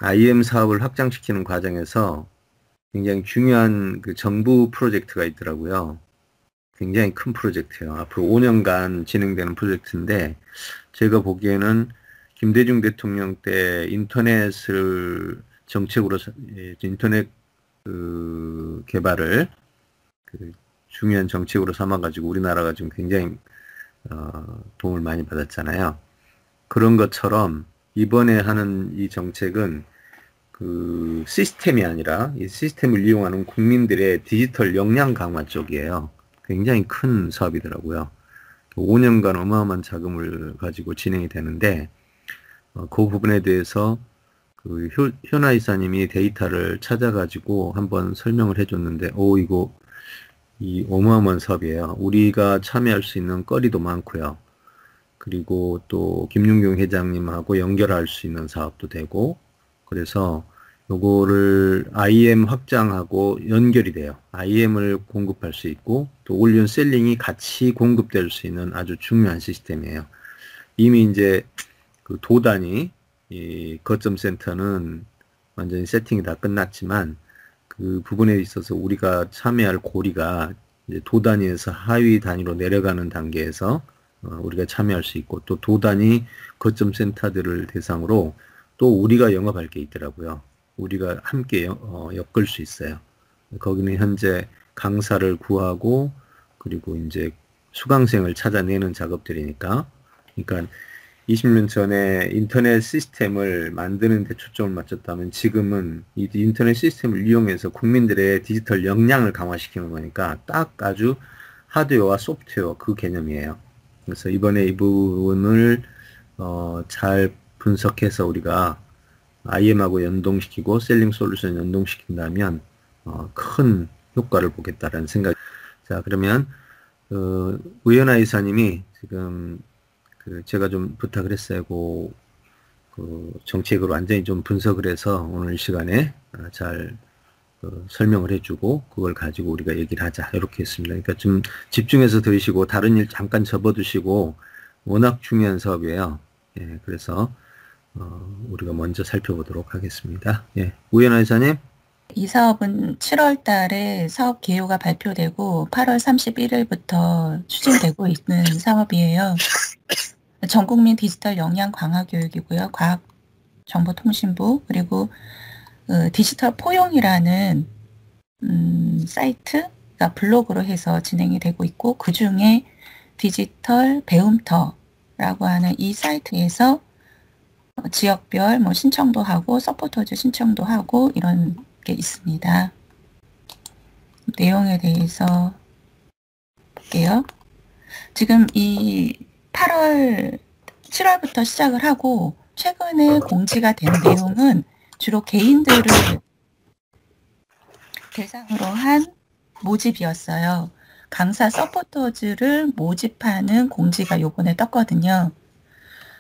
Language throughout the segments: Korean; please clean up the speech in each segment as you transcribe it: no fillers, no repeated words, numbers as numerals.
IM 사업을 확장시키는 과정에서 굉장히 중요한 그 정부 프로젝트가 있더라고요. 굉장히 큰 프로젝트예요. 앞으로 5년간 진행되는 프로젝트인데 제가 보기에는 김대중 대통령 때 인터넷을 정책으로 인터넷 그 개발을 그 중요한 정책으로 삼아가지고 우리나라가 지금 굉장히 도움을 많이 받았잖아요. 그런 것처럼 이번에 하는 이 정책은 그 시스템이 아니라 이 시스템을 이용하는 국민들의 디지털 역량 강화 쪽이에요. 굉장히 큰 사업이더라고요. 5년간 어마어마한 자금을 가지고 진행이 되는데 그 부분에 대해서 그 효나 이사님이 데이터를 찾아가지고 한번 설명을 해줬는데 이거 이 어마어마한 사업이에요. 우리가 참여할 수 있는 거리도 많고요. 그리고 또 김윤경 회장님하고 연결할 수 있는 사업도 되고 그래서 요거를 IM 확장하고 연결이 돼요. IM을 공급할 수 있고 또 올리온 셀링이 같이 공급될 수 있는 아주 중요한 시스템이에요. 이미 이제 그 도단위 이 거점 센터는 완전히 세팅이 다 끝났지만 그 부분에 있어서 우리가 참여할 고리가 이제 도 단위에서 하위 단위로 내려가는 단계에서 우리가 참여할 수 있고 또 도 단위 거점 센터들을 대상으로 또 우리가 영업할 게 있더라고요. 우리가 함께 엮을 수 있어요. 거기는 현재 강사를 구하고 그리고 이제 수강생을 찾아내는 작업들이니까 그러니까 20년 전에 인터넷 시스템을 만드는 데 초점을 맞췄다면 지금은 이 인터넷 시스템을 이용해서 국민들의 디지털 역량을 강화시키는 거니까 딱 아주 하드웨어와 소프트웨어 그 개념이에요. 그래서 이번에 이 부분을 잘 분석해서 우리가 IM하고 연동시키고 셀링 솔루션 연동시킨다면 큰 효과를 보겠다라는 생각. 자, 그러면 우연아 이사님이 지금 제가 좀 부탁을 했어요. 그 정책으로 완전히 좀 분석을 해서 오늘 이 시간에 잘 설명을 해주고 그걸 가지고 우리가 얘기를 하자 이렇게 했습니다. 그러니까 좀 집중해서 들으시고 다른 일 잠깐 접어두시고 워낙 중요한 사업이에요. 예, 그래서 우리가 먼저 살펴보도록 하겠습니다. 예, 우연아 이사님. 이 사업은 7월 달에 사업 개요가 발표되고 8월 31일부터 추진되고 있는 사업이에요. 전국민 디지털 역량 강화 교육이고요. 과학정보통신부 그리고 디지털 포용이라는 사이트가 블로그로 해서 진행이 되고 있고 그 중에 디지털 배움터라고 하는 이 사이트에서 지역별 뭐 신청도 하고 서포터즈 신청도 하고 이런 게 있습니다. 내용에 대해서 볼게요. 지금 이 7월부터 시작을 하고 최근에 공지가 된 내용은 주로 개인들을 대상으로 한 모집이었어요. 강사 서포터즈를 모집하는 공지가 요번에 떴거든요.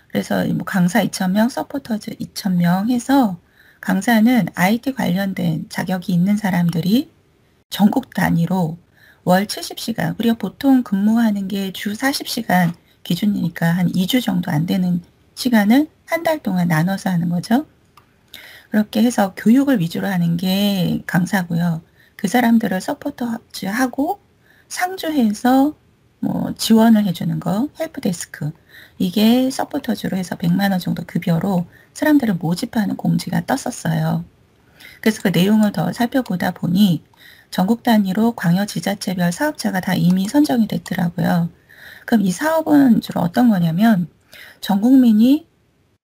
그래서 뭐 강사 2,000명, 서포터즈 2,000명 해서 강사는 IT 관련된 자격이 있는 사람들이 전국 단위로 월 70시간, 우리가 보통 근무하는 게 주 40시간 기준이니까 한 2주 정도 안 되는 시간을 한 달 동안 나눠서 하는 거죠. 그렇게 해서 교육을 위주로 하는 게 강사고요. 그 사람들을 서포터하고 상주해서 뭐 지원을 해주는 거, 헬프데스크. 이게 서포터즈로 해서 100만 원 정도 급여로 사람들을 모집하는 공지가 떴었어요. 그래서 그 내용을 더 살펴보다 보니 전국 단위로 광역지자체별 사업자가 다 이미 선정이 됐더라고요. 그럼 이 사업은 주로 어떤 거냐면 전 국민이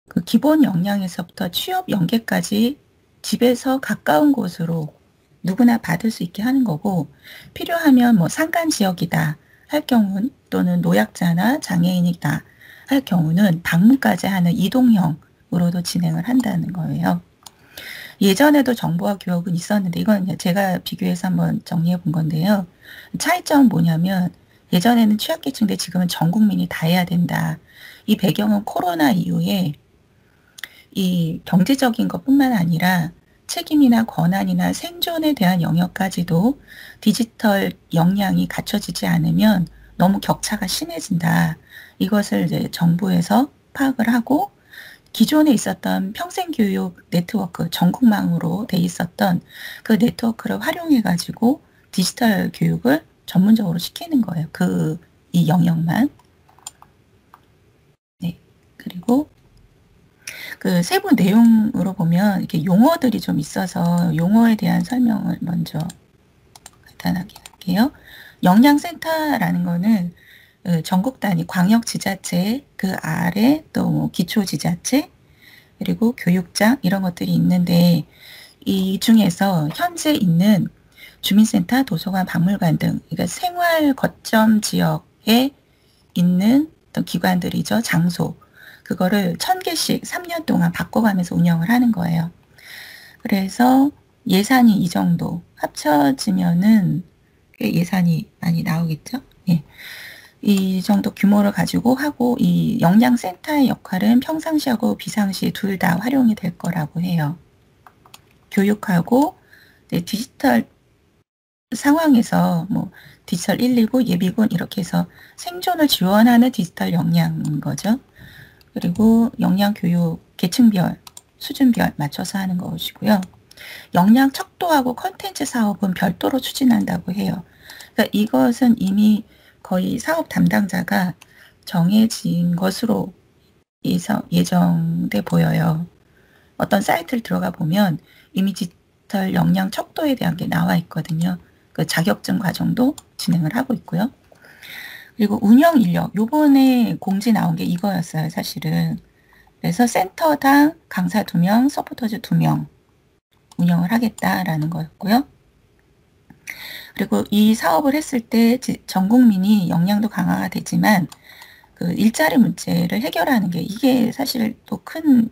그 기본 역량에서부터 취업 연계까지 집에서 가까운 곳으로 누구나 받을 수 있게 하는 거고 필요하면 뭐 산간 지역이다 할 경우 또는 노약자나 장애인이다 할 경우는 방문까지 하는 이동형으로도 진행을 한다는 거예요. 예전에도 정보화 교육은 있었는데 이건 제가 비교해서 한번 정리해 본 건데요. 차이점은 뭐냐면 예전에는 취약계층인데 지금은 전 국민이 다 해야 된다. 이 배경은 코로나 이후에 이 경제적인 것뿐만 아니라 책임이나 권한이나 생존에 대한 영역까지도 디지털 역량이 갖춰지지 않으면 너무 격차가 심해진다. 이것을 이제 정부에서 파악을 하고 기존에 있었던 평생교육 네트워크, 전국망으로 돼 있었던 그 네트워크를 활용해가지고 디지털 교육을 전문적으로 시키는 거예요. 이 영역만. 네. 그리고 그 세부 내용으로 보면 이렇게 용어들이 좀 있어서 용어에 대한 설명을 먼저 간단하게 할게요. 역량센터라는 거는 전국 단위 광역지자체, 그 아래 또 뭐 기초지자체, 그리고 교육장 이런 것들이 있는데 이 중에서 현재 있는 주민센터, 도서관, 박물관 등 그러니까 생활 거점 지역에 있는 어떤 기관들이죠. 장소. 그거를 1000개씩 3년 동안 바꿔가면서 운영을 하는 거예요. 그래서 예산이 이 정도 합쳐지면은 꽤 예산이 많이 나오겠죠. 예. 이 정도 규모를 가지고 하고 이 역량센터의 역할은 평상시하고 비상시 둘 다 활용이 될 거라고 해요. 교육하고 디지털 상황에서 뭐 디지털 119, 예비군 이렇게 해서 생존을 지원하는 디지털 역량인 거죠. 그리고 역량 교육 계층별, 수준별 맞춰서 하는 것이고요. 역량 척도하고 컨텐츠 사업은 별도로 추진한다고 해요. 그러니까 이것은 이미 거의 사업 담당자가 정해진 것으로 예정돼 보여요. 어떤 사이트를 들어가 보면 이미 디지털 역량 척도에 대한 게 나와 있거든요. 그 자격증 과정도 진행을 하고 있고요. 그리고 운영 인력, 요번에 공지 나온 게 이거였어요, 사실은. 그래서 센터당 강사 2명, 서포터즈 2명 운영을 하겠다라는 거였고요. 그리고 이 사업을 했을 때 전 국민이 역량도 강화가 되지만 그 일자리 문제를 해결하는 게 이게 사실 또 큰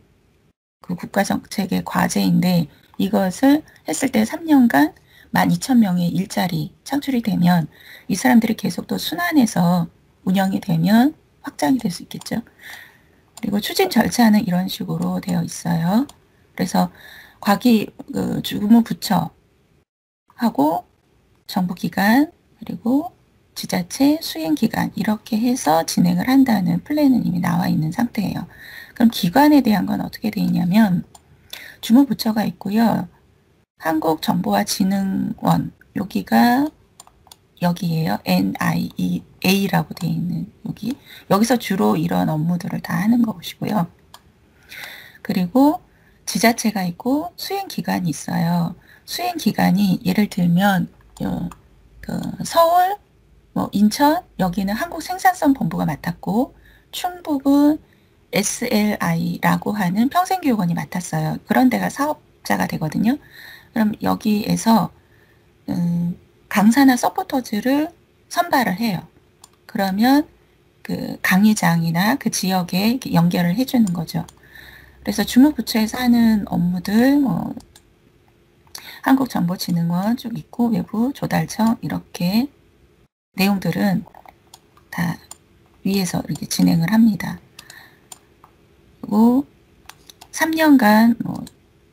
그 국가 정책의 과제인데 이것을 했을 때 3년간 12,000명의 일자리 창출이 되면 이 사람들이 계속 또 순환해서 운영이 되면 확장이 될 수 있겠죠. 그리고 추진 절차는 이런 식으로 되어 있어요. 그래서 주무부처하고 정부기관 그리고 지자체 수행기관 이렇게 해서 진행을 한다는 플랜은 이미 나와 있는 상태예요. 그럼 기관에 대한 건 어떻게 되어 있냐면 주무부처가 있고요. 한국정보화진흥원 여기에요. NIEA라고 되어 있는 여기서 주로 이런 업무들을 다 하는 것이고요. 그리고 지자체가 있고 수행기관이 있어요. 수행기관이 예를 들면 서울, 인천 여기는 한국생산성본부가 맡았고 충북은 SLI라고 하는 평생교육원이 맡았어요. 그런 데가 사업자가 되거든요. 그럼 여기에서 강사나 서포터즈를 선발을 해요. 그러면 그 강의장이나 그 지역에 연결을 해주는 거죠. 그래서 주무부처에서 하는 업무들, 한국정보진흥원 쭉 있고 외부 조달청 이렇게 내용들은 다 위에서 이렇게 진행을 합니다. 그리고 3년간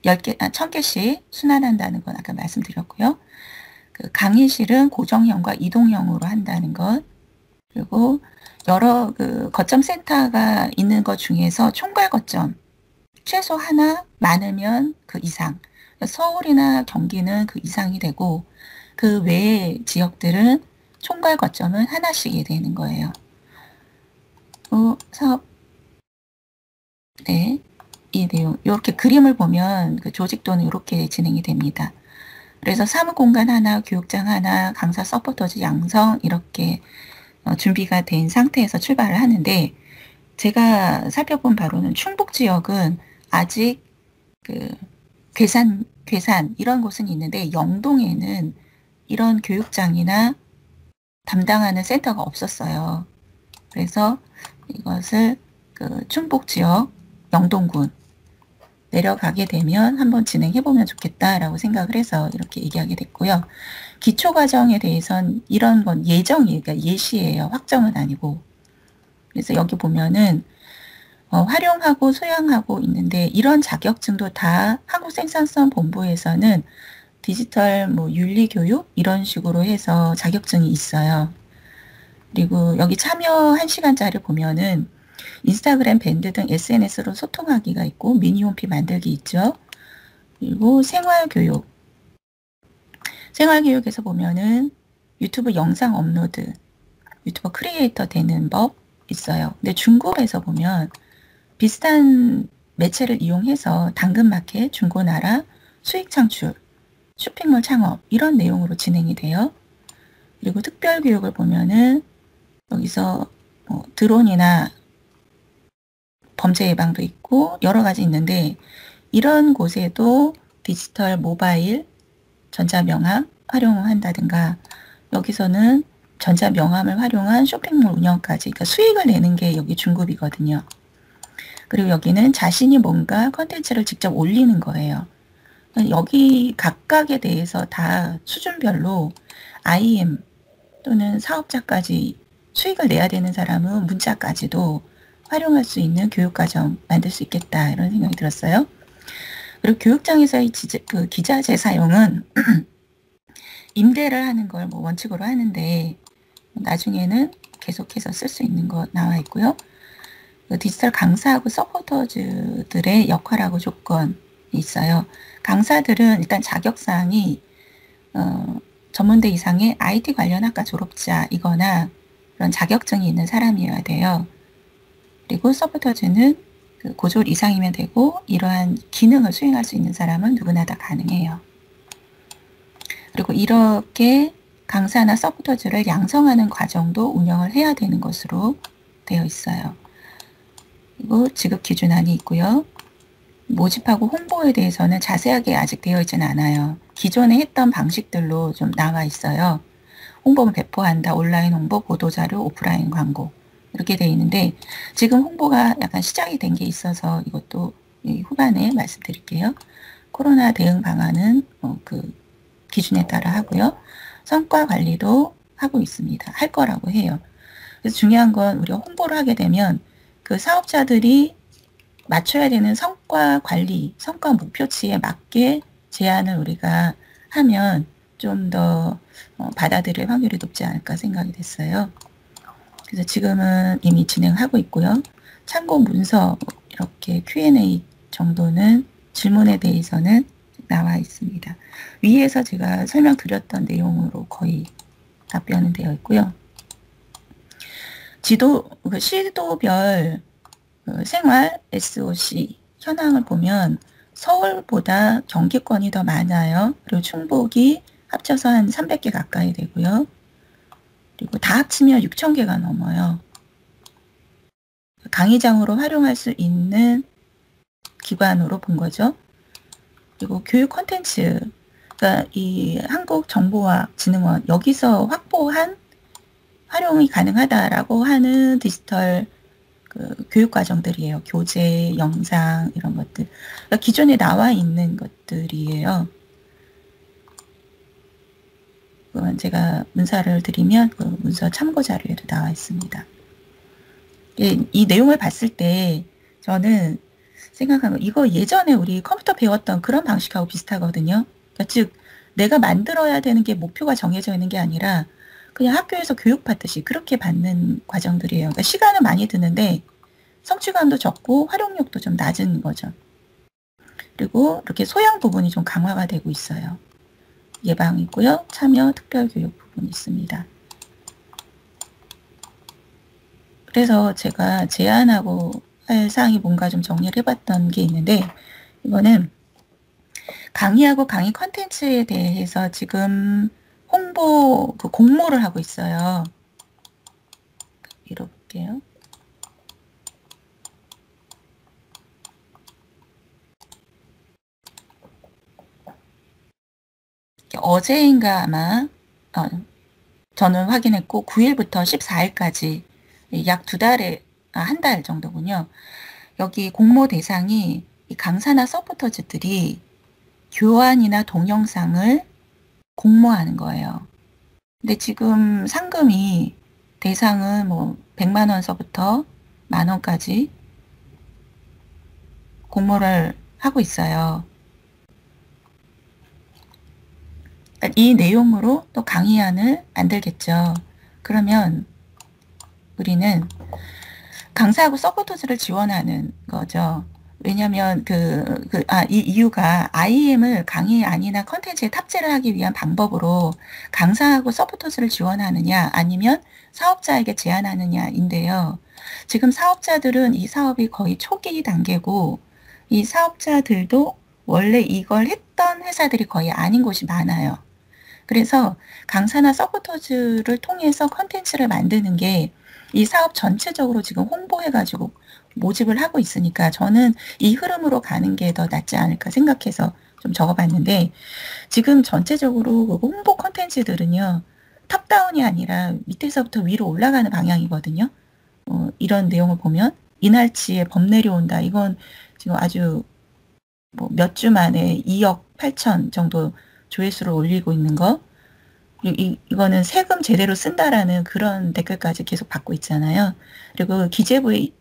1000개씩 순환한다는 건 아까 말씀드렸고요. 그 강의실은 고정형과 이동형으로 한다는 것. 그리고 여러 그 거점 센터가 있는 것 중에서 총괄 거점 최소 하나, 많으면 그 이상. 서울이나 경기는 그 이상이 되고 그 외의 지역들은 총괄 거점은 하나씩이 되는 거예요. 사업 네, 이 내용 이렇게 그림을 보면 그 조직도는 이렇게 진행이 됩니다. 그래서 사무공간 하나, 교육장 하나, 강사 서포터즈 양성 이렇게 준비가 된 상태에서 출발을 하는데 제가 살펴본 바로는 충북 지역은 아직 그 괴산 이런 곳은 있는데 영동에는 이런 교육장이나 담당하는 센터가 없었어요. 그래서 이것을 그 충북 지역 영동군 내려가게 되면 한번 진행해보면 좋겠다라고 생각을 해서 이렇게 얘기하게 됐고요. 기초과정에 대해서는 이런 건 그러니까 예시예요. 확정은 아니고. 그래서 여기 보면은 활용하고 소양하고 있는데 이런 자격증도 다 한국생산성본부에서는 디지털 윤리교육 이런 식으로 해서 자격증이 있어요. 그리고 여기 참여 1시간짜리 보면은 인스타그램, 밴드 등 SNS로 소통하기가 있고 미니홈피 만들기 있죠. 그리고 생활교육. 생활교육에서 보면은 유튜브 영상 업로드, 유튜버 크리에이터 되는 법 있어요. 근데 중국에서 보면 비슷한 매체를 이용해서 당근마켓, 중고나라, 수익 창출, 쇼핑몰 창업 이런 내용으로 진행이 돼요. 그리고 특별교육을 보면은 여기서 드론이나 범죄 예방도 있고 여러 가지 있는데 이런 곳에도 디지털 모바일 전자명함 활용한다든가 여기서는 전자명함을 활용한 쇼핑몰 운영까지 그러니까 수익을 내는 게 여기 중급이거든요. 그리고 여기는 자신이 뭔가 컨텐츠를 직접 올리는 거예요. 여기 각각에 대해서 다 수준별로 IM 또는 사업자까지 수익을 내야 되는 사람은 문자까지도 활용할 수 있는 교육과정 만들 수 있겠다 이런 생각이 들었어요. 그리고 교육장에서의 기자재 사용은 임대를 하는 걸 뭐 원칙으로 하는데 나중에는 계속해서 쓸 수 있는 거 나와 있고요. 디지털 강사하고 서포터즈들의 역할하고 조건이 있어요. 강사들은 일단 자격사항이 전문대 이상의 IT 관련 학과 졸업자이거나 그런 자격증이 있는 사람이어야 돼요. 그리고 서포터즈는 고졸 이상이면 되고 이러한 기능을 수행할 수 있는 사람은 누구나 다 가능해요. 그리고 이렇게 강사나 서포터즈를 양성하는 과정도 운영을 해야 되는 것으로 되어 있어요. 그리고 지급 기준안이 있고요. 모집하고 홍보에 대해서는 자세하게 아직 되어 있지는 않아요. 기존에 했던 방식들로 좀 나와 있어요. 홍보를 배포한다, 온라인 홍보, 보도자료, 오프라인 광고 이렇게 되어 있는데 지금 홍보가 약간 시작이 된 게 있어서 이것도 후반에 말씀드릴게요. 코로나 대응 방안은 그 기준에 따라 하고요. 성과 관리도 하고 있습니다. 할 거라고 해요. 그래서 중요한 건 우리가 홍보를 하게 되면 그 사업자들이 맞춰야 되는 성과 관리, 성과 목표치에 맞게 제안을 우리가 하면 좀 더 받아들일 확률이 높지 않을까 생각이 됐어요. 그래서 지금은 이미 진행하고 있고요. 참고 문서 이렇게 Q&A 정도는 질문에 대해서는 나와 있습니다. 위에서 제가 설명드렸던 내용으로 거의 답변은 되어 있고요. 시도별 생활 SOC 현황을 보면 서울보다 경기권이 더 많아요. 그리고 충북이 합쳐서 한 300개 가까이 되고요. 그리고 다 합치면 6,000개가 넘어요. 강의장으로 활용할 수 있는 기관으로 본 거죠. 그리고 교육 콘텐츠, 그러니까 이 한국정보화진흥원 여기서 확보한 활용이 가능하다라고 하는 디지털 교육 과정들이에요. 교재, 영상 이런 것들. 그러니까 기존에 나와 있는 것들이에요. 그건 제가 문서를 드리면 그 문서 참고 자료에도 나와 있습니다. 이 내용을 봤을 때 저는 생각한 거 이거 예전에 우리 컴퓨터 배웠던 그런 방식하고 비슷하거든요. 그러니까 즉 내가 만들어야 되는 게 목표가 정해져 있는 게 아니라 그냥 학교에서 교육받듯이 그렇게 받는 과정들이에요. 그러니까 시간은 많이 드는데 성취감도 적고 활용력도 좀 낮은 거죠. 그리고 이렇게 소양 부분이 좀 강화가 되고 있어요. 예방이고요. 참여 특별교육 부분이 있습니다. 그래서 제가 제안하고 할 사항이 뭔가 좀 정리를 해봤던 게 있는데 이거는 강의하고 강의 컨텐츠에 대해서 지금 홍보 공모를 하고 있어요. 읽어볼게요. 어제인가 아마 저는 확인했고 9일부터 14일까지 약 2달에 한 달 정도군요. 여기 공모 대상이 강사나 서포터즈들이 교환이나 동영상을 공모하는 거예요. 근데 지금 상금이 대상은 뭐 100만 원서부터 만 원까지 공모를 하고 있어요. 이 내용으로 또 강의안을 만들겠죠. 그러면 우리는 강사하고 서포터즈를 지원하는 거죠. 왜냐면 이 이유가 IEM을 강의 안이나 컨텐츠에 탑재를 하기 위한 방법으로 강사하고 서포터즈를 지원하느냐 아니면 사업자에게 제안하느냐인데요. 지금 사업자들은 이 사업이 거의 초기 단계고 이 사업자들도 원래 이걸 했던 회사들이 거의 아닌 곳이 많아요. 그래서 강사나 서포터즈를 통해서 컨텐츠를 만드는 게 이 사업 전체적으로 지금 홍보해가지고 모집을 하고 있으니까 저는 이 흐름으로 가는 게 더 낫지 않을까 생각해서 좀 적어봤는데 지금 전체적으로 그 홍보 컨텐츠들은요. 탑다운이 아니라 밑에서부터 위로 올라가는 방향이거든요. 이런 내용을 보면 이날치에 범 내려온다. 이건 지금 아주 몇 주 만에 2억 8천 정도 조회수를 올리고 있는 거. 이거는 세금 제대로 쓴다라는 그런 댓글까지 계속 받고 있잖아요. 그리고 기재부의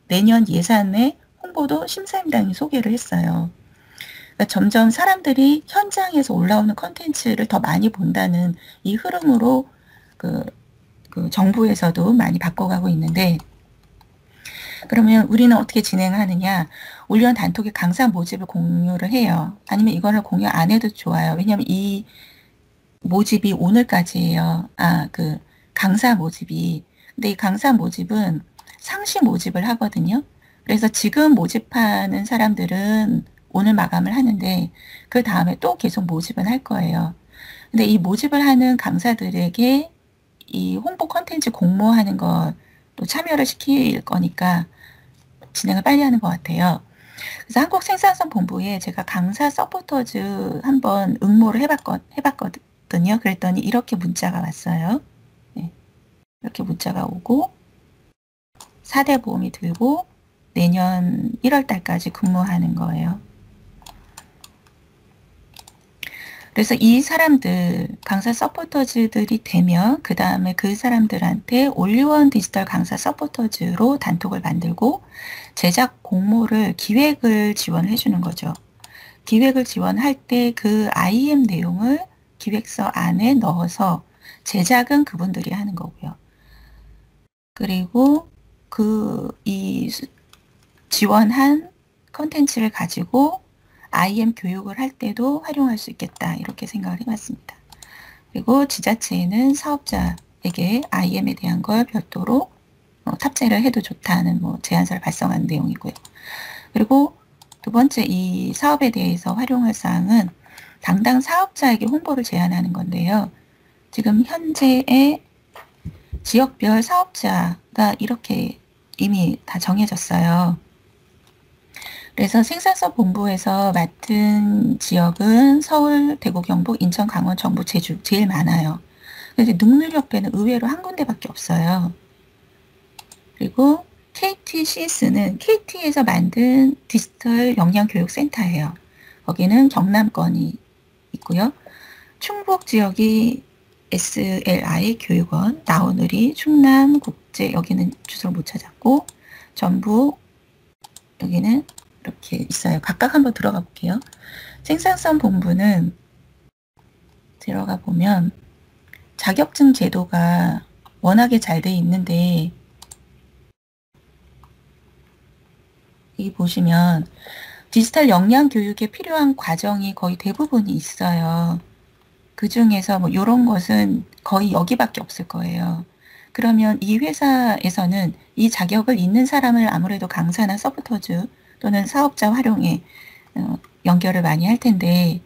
내년 예산의 홍보도 심사임당이 소개를 했어요. 그러니까 점점 사람들이 현장에서 올라오는 컨텐츠를 더 많이 본다는 이 흐름으로 그 정부에서도 많이 바꿔가고 있는데 그러면 우리는 어떻게 진행하느냐. 올리원 단톡에 강사 모집을 공유를 해요. 아니면 이거를 공유 안 해도 좋아요. 왜냐하면 이 모집이 오늘까지예요. 강사 모집이. 근데 이 강사 모집은 상시 모집을 하거든요. 그래서 지금 모집하는 사람들은 오늘 마감을 하는데 그 다음에 또 계속 모집은 할 거예요. 근데 이 모집을 하는 강사들에게 이 홍보 컨텐츠 공모하는 거 또 참여를 시킬 거니까 진행을 빨리 하는 것 같아요. 그래서 한국생산성본부에 제가 강사 서포터즈 한번 응모를 해봤거든요. 그랬더니 이렇게 문자가 왔어요. 네. 이렇게 문자가 오고 4대 보험이 들고 내년 1월 달까지 근무하는 거예요. 그래서 이 사람들, 강사 서포터즈들이 되면 그 다음에 그 사람들한테 올리원 디지털 강사 서포터즈로 단톡을 만들고 제작 공모를 기획을 지원을 해주는 거죠. 기획을 지원할 때 그 IM 내용을 기획서 안에 넣어서 제작은 그분들이 하는 거고요. 그리고 이 지원한 컨텐츠를 가지고 IM 교육을 할 때도 활용할 수 있겠다 이렇게 생각을 해봤습니다. 그리고 지자체에는 사업자에게 IM에 대한 걸 별도로 탑재를 해도 좋다는 제안서를 발송한 내용이고요. 그리고 두 번째 이 사업에 대해서 활용할 사항은 당당 사업자에게 홍보를 제안하는 건데요. 지금 현재의 지역별 사업자가 이렇게 이미 다 정해졌어요. 그래서 생산성 본부에서 맡은 지역은 서울, 대구, 경북, 인천, 강원, 전북, 제주 제일 많아요. 그래서 능률협회는 의외로 한 군데밖에 없어요. 그리고 KTCS는 KT에서 만든 디지털 역량교육센터예요. 거기는 경남권이 있고요. 충북 지역이 SLI 교육원, 나오늘이 충남국제 여기는 주소를 못 찾았고 전북 여기는 이렇게 있어요. 각각 한번 들어가 볼게요. 생산성 본부는 들어가 보면 자격증 제도가 워낙에 잘 돼 있는데 여기 보시면 디지털 역량 교육에 필요한 과정이 거의 대부분이 있어요. 그 중에서 이런 것은 거의 여기밖에 없을 거예요. 그러면 이 회사에서는 이 자격을 있는 사람을 아무래도 강사나 서포터즈 또는 사업자 활용에 연결을 많이 할 텐데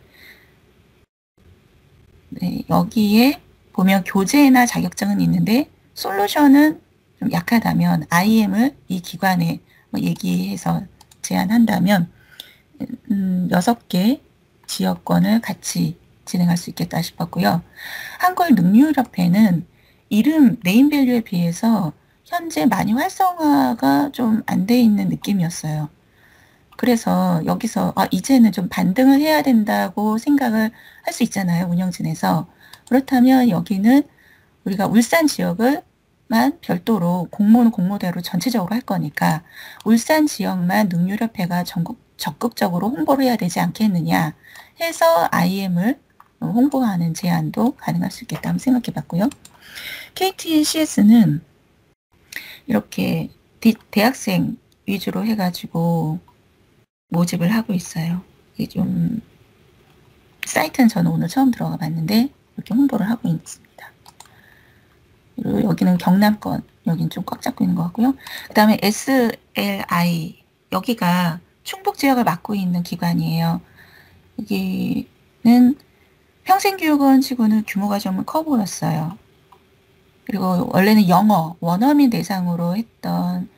네, 여기에 보면 교재나 자격증은 있는데 솔루션은 좀 약하다면 IM을 이 기관에 얘기해서 제안한다면 6개 지역권을 같이 진행할 수 있겠다 싶었고요. 한국능률협회는 이름 네임밸류에 비해서 현재 많이 활성화가 좀 안 돼 있는 느낌이었어요. 그래서 여기서 이제는 좀 반등을 해야 된다고 생각을 할 수 있잖아요. 운영진에서. 그렇다면 여기는 우리가 울산 지역을만 별도로 공모는 공모대로 전체적으로 할 거니까 울산 지역만 능률협회가 적극적으로 홍보를 해야 되지 않겠느냐 해서 IM을 홍보하는 제안도 가능할 수 있겠다 생각해 봤고요. KTCS는 이렇게 대학생 위주로 해가지고 모집을 하고 있어요. 이게 좀 사이트는 저는 오늘 처음 들어가 봤는데 이렇게 홍보를 하고 있습니다. 그리고 여기는 경남권, 여기는 좀 꽉 잡고 있는 것 같고요. 그 다음에 SLI, 여기가 충북 지역을 맡고 있는 기관이에요. 여기는 평생교육원 치고는 규모가 좀 커 보였어요. 그리고 원래는 영어, 원어민 대상으로 했던,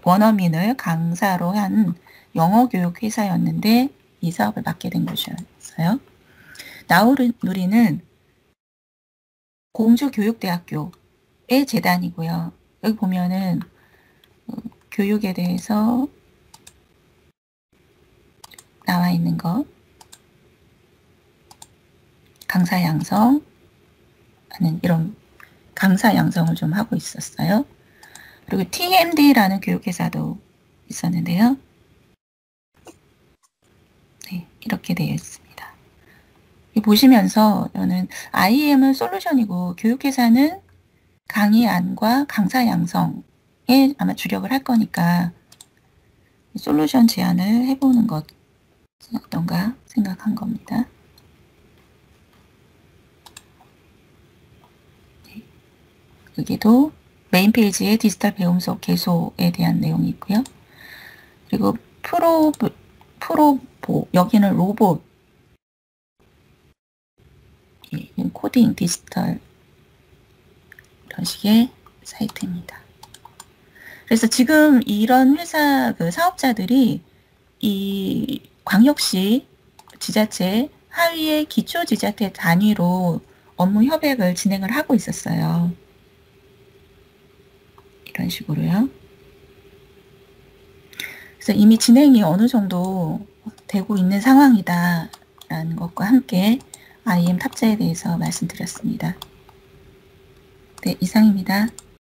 원어민을 강사로 한 영어 교육 회사였는데 이 사업을 맡게 된 곳이었어요. 나우누리는 공주교육대학교의 재단이고요. 여기 보면은 교육에 대해서 나와 있는 거, 강사 양성 하는 이런 강사 양성을 좀 하고 있었어요. 그리고 TMD라는 교육회사도 있었는데요. 네, 이렇게 되어 있습니다. 보시면서 저는 IEM은 솔루션이고 교육회사는 강의안과 강사 양성에 아마 주력을 할 거니까 솔루션 제안을 해보는 것 어떤가 생각한 겁니다. 네. 여기도 메인 페이지에 디지털 배움 수업 개소에 대한 내용이 있고요. 그리고 프로보, 여기는 로봇, 코딩, 디지털 이런 식의 사이트입니다. 그래서 지금 이런 회사 사업자들이 이 광역시 지자체 하위의 기초지자체 단위로 업무 협약을 진행을 하고 있었어요. 이런 식으로요. 그래서 이미 진행이 어느 정도 되고 있는 상황이다라는 것과 함께 IEM 탑재에 대해서 말씀드렸습니다. 네, 이상입니다.